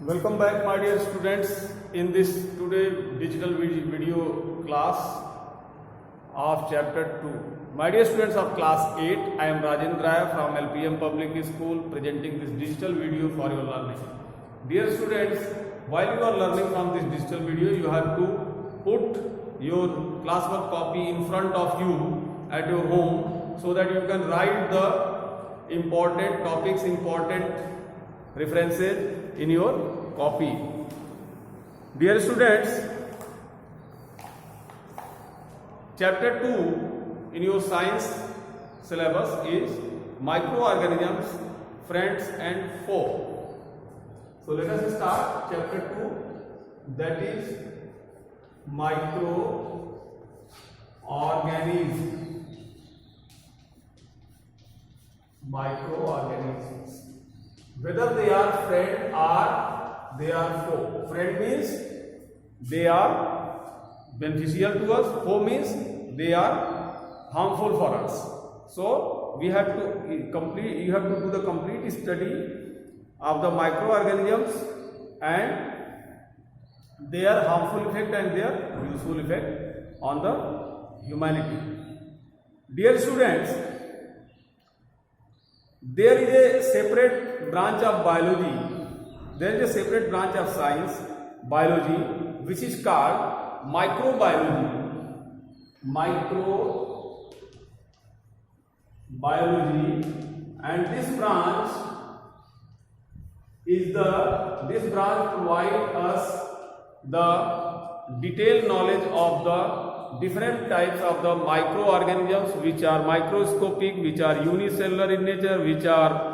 Welcome back, my dear students, in this today digital video class of chapter 2. My dear students of class 8, I am Rajendra from LPM Public School presenting this digital video for your learning. Dear students, while you are learning from this digital video, you have to put your classwork copy in front of you at your home so that you can write the important topics, important references in your copy. Dear students, chapter 2 in your science syllabus is microorganisms, friends and foe. So let us start chapter 2, that is microorganisms, whether they are friend or they are foe. Friend means they are beneficial to us, foe means they are harmful for us. So we have to you have to do the complete study of the microorganisms and their harmful effect and their useful effect on the humanity. Dear students, there is a separate branch of biology, there is a separate branch of science, biology, which is called microbiology. And this branch provides us the detailed knowledge of the different types of the microorganisms, which are microscopic, which are unicellular in nature, which are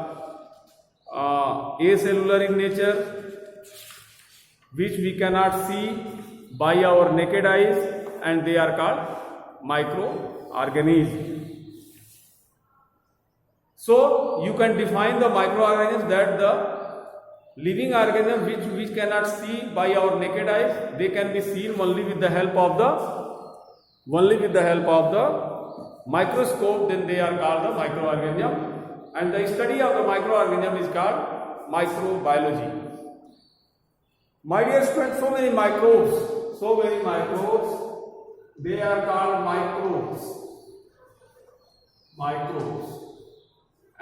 acellular in nature, which we cannot see by our naked eyes, and they are called microorganisms. So you can define the microorganisms that the living organisms which cannot see by our naked eyes, they can be seen only with the help of the microscope, then they are called the microorganism, and the study of the microorganism is called microbiology. My dear students, so many microbes, they are called microbes,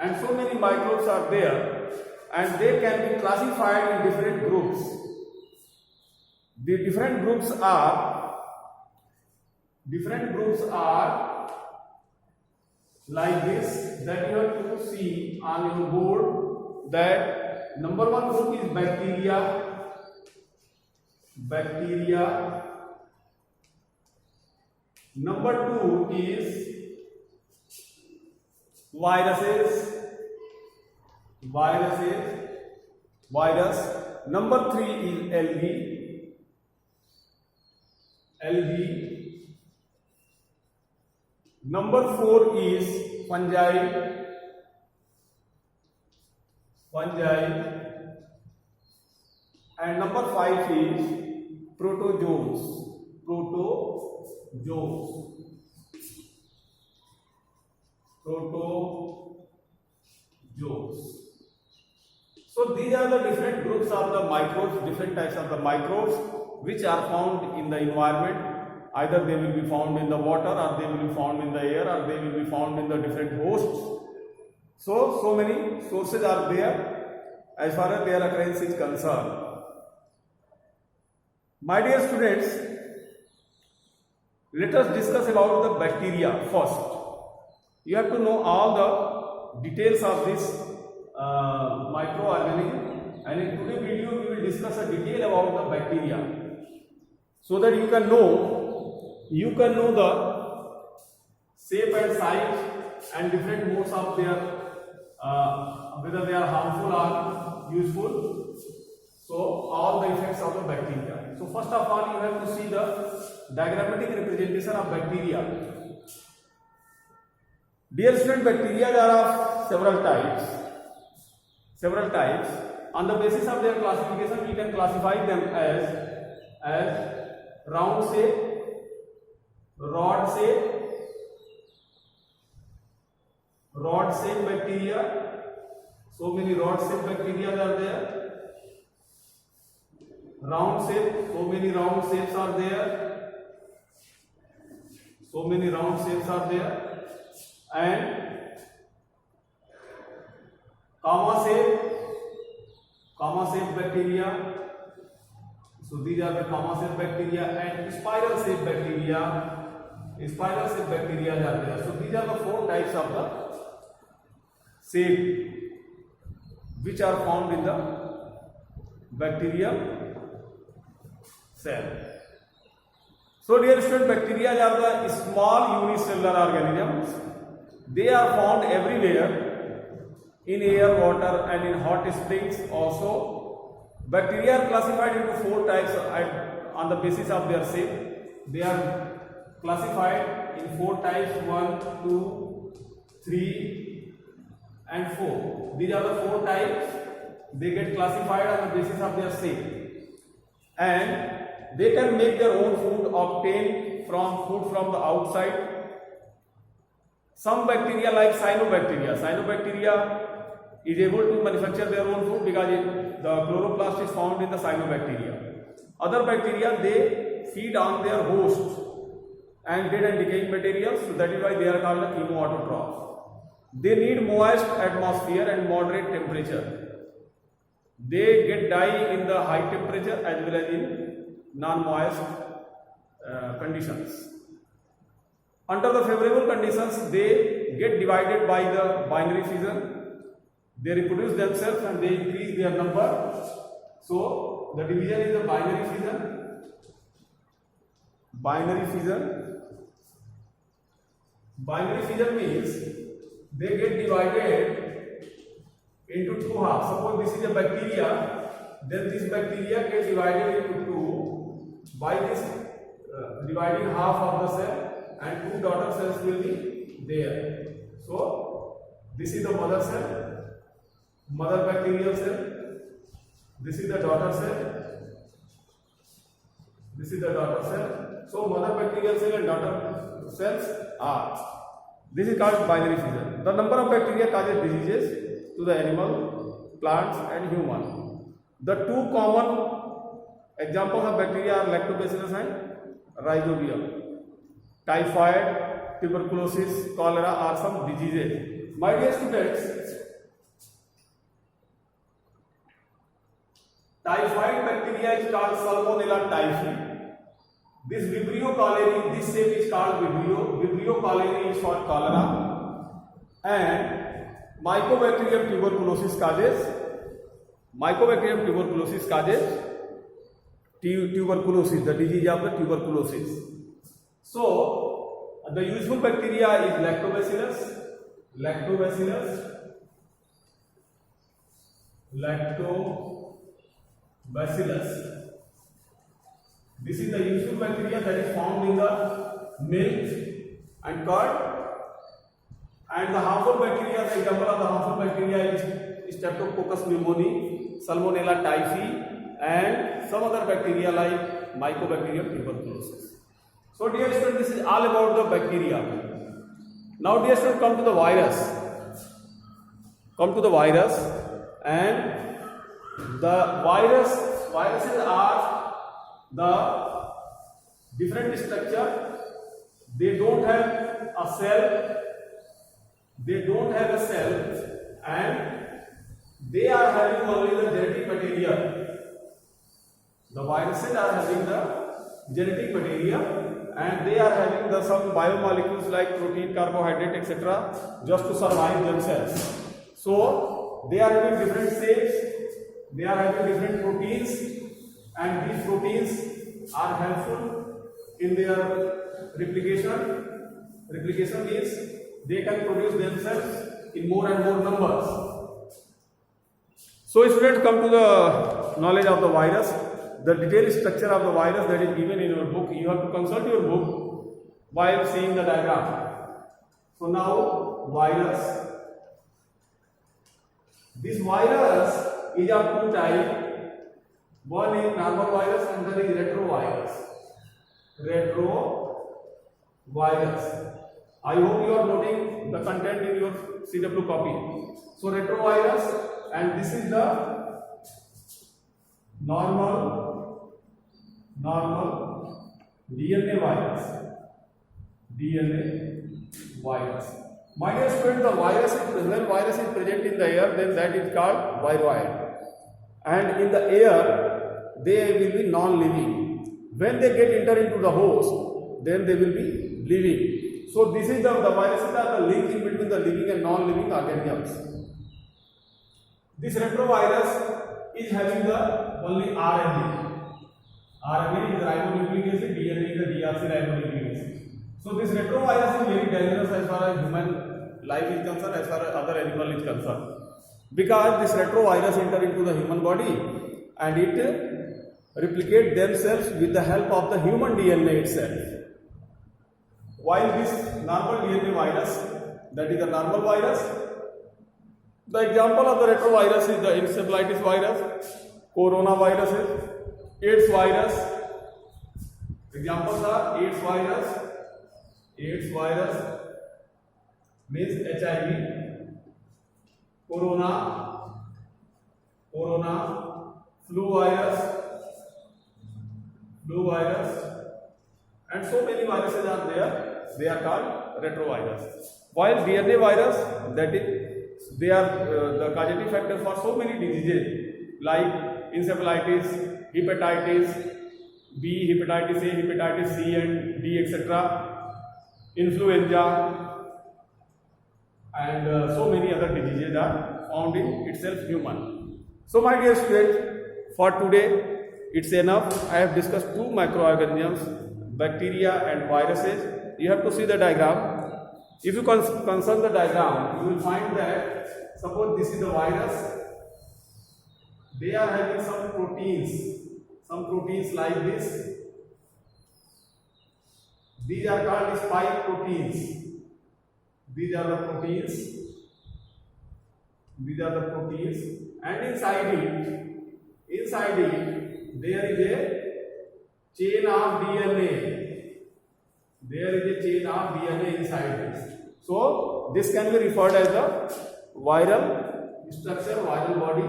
and so many microbes are there, and they can be classified in different groups. The different groups are like this, that you have to see on your board. That number one group is bacteria. Number two is viruses. Number three is algae. Number four is fungi. And number five is protozoans. So these are the different groups of the microbes, different types of the microbes which are found in the environment. Either they will be found in the water, or they will be found in the air, or they will be found in the different hosts. So many sources are there as far as their occurrence is concerned. My dear students, let us discuss about the bacteria first. You have to know all the details of this microorganism, and in today's video we will discuss a detail about the bacteria, so that you can know the shape and size and different modes of their whether they are harmful or useful. So all the effects of the bacteria. So first of all, you have to see the diagrammatic representation of bacteria. Dear student, bacteria are of several types. On the basis of their classification, we can classify them as round shape, rod shape bacteria. So many rod shape bacteria are there. round shape, so many round shapes are there, so many round shapes are there, and comma shape bacteria. So these are the comma shape bacteria, and spiral shape bacteria. Spiral shape bacteria are there. So these are the 4 types of the shape which are found in the bacterial cell. So dear student, bacteria are the small unicellular organisms. They are found everywhere, in air, water, and in hot springs also. Bacteria are classified into 4 types on the basis of their shape. They are classified in 4 types: 1, 2, 3, and 4. These are the 4 types. They get classified on the basis of their shape, and they can make their own food, obtain food from the outside. Some bacteria like cyanobacteria is able to manufacture their own food because the chloroplast is found in the cyanobacteria. Other bacteria, they feed on their hosts and dead and decaying materials, so that is why they are called the chemoautotrophs. They need moist atmosphere and moderate temperature. They get die in the high temperature as well as in non-moist conditions. Under the favorable conditions, they get divided by the binary fission. They reproduce themselves and they increase their number. So the division is the binary fission. Binary fission means they get divided into 2 halves. Suppose this is a bacteria, then this bacteria gets divided into 2 by this dividing half of the cell, and 2 daughter cells will be there. So this is the mother cell, mother bacterial cell. This is the daughter cell. This is the daughter cell. So mother bacterial cell and daughter cells are. This is called binary fission. The number of bacteria causes diseases to the animal, plants, and human. The 2 common examples of bacteria are Lactobacillus and Rhizobium. Typhoid, tuberculosis, cholera are some diseases. My dear students, typhoid bacteria is called Salmonella typhi. This Vibrio cholerae, this shape is called Vibrio cholerae is for cholera, and Mycobacterium tuberculosis causes tuberculosis, the disease of the tuberculosis. So the useful bacteria is Lactobacillus. This is the useful bacteria that is found in the milk and curd. And the harmful bacteria, the example of the harmful bacteria is Streptococcus pneumoniae, Salmonella typhi, and some other bacteria like Mycobacterium tuberculosis. So dear student, this is all about the bacteria. Now dear student, come to the virus. And the viruses are the different structure. They don't have a cell. And they are having only the genetic material. The viruses are having the genetic material, and they are having some biomolecules like protein, carbohydrate, etc. just to survive themselves. So they are having different shapes, they are having different proteins, and these proteins are helpful in their replication. Replication means they can produce themselves in more and more numbers. So students, come to the knowledge of the virus. The detailed structure of the virus that is given in your book. You have to consult your book while seeing the diagram. So now virus. This virus is of 2 types. One is normal virus and another is retrovirus. I hope you are noting the content in your CW copy. So retrovirus, and this is the normal normal DNA virus. DNA virus. My dear students, the virus is, when virus is present in the air, then that is called viroid. And in the air, they will be non-living. When they get enter into the host, then they will be living. So this is the viruses are the link in between the living and non-living organisms. This retrovirus is having the only RNA. RNA is ribonucleic acid, DNA is the deoxyribonucleic acid. So this retrovirus is very dangerous as far as human life is concerned, as far as other animal is concerned. Because this retrovirus enter into the human body and it replicate themselves with the help of the human DNA itself. While this normal DNA virus, that is the normal virus, the example of the retrovirus is the encephalitis virus, coronavirus, AIDS virus. Examples are AIDS virus. AIDS virus means HIV, corona, flu virus, and so many viruses are there. They are called retrovirus. While DNA virus, that is, they are the causative factor for so many diseases like encephalitis, hepatitis B, hepatitis A, hepatitis C and D, etc. Influenza and so many other diseases are found in itself human. So my dear students, for today it's enough. I have discussed two microorganisms, bacteria and viruses. You have to see the diagram. If you concern the diagram, you will find that suppose this is the virus, they are having some proteins like this. These are called spike proteins. These are the proteins, and inside it, there is a chain of DNA. There is a chain of DNA inside this. So this can be referred as the viral structure, viral body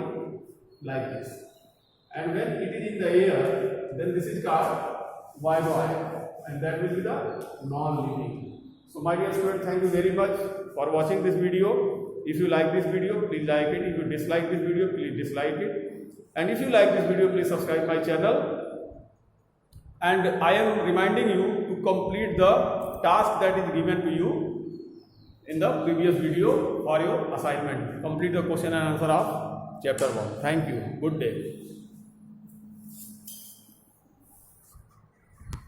like this. And when it is in the air, then this is called viroid. And that will be the non-living. So my dear students, thank you very much for watching this video. If you like this video, please like it. If you dislike this video, please dislike it. And if you like this video, please subscribe my channel. And I am reminding you to complete the task that is given to you in the previous video for your assignment. Complete the question and answer of chapter 1. Thank you. Good day.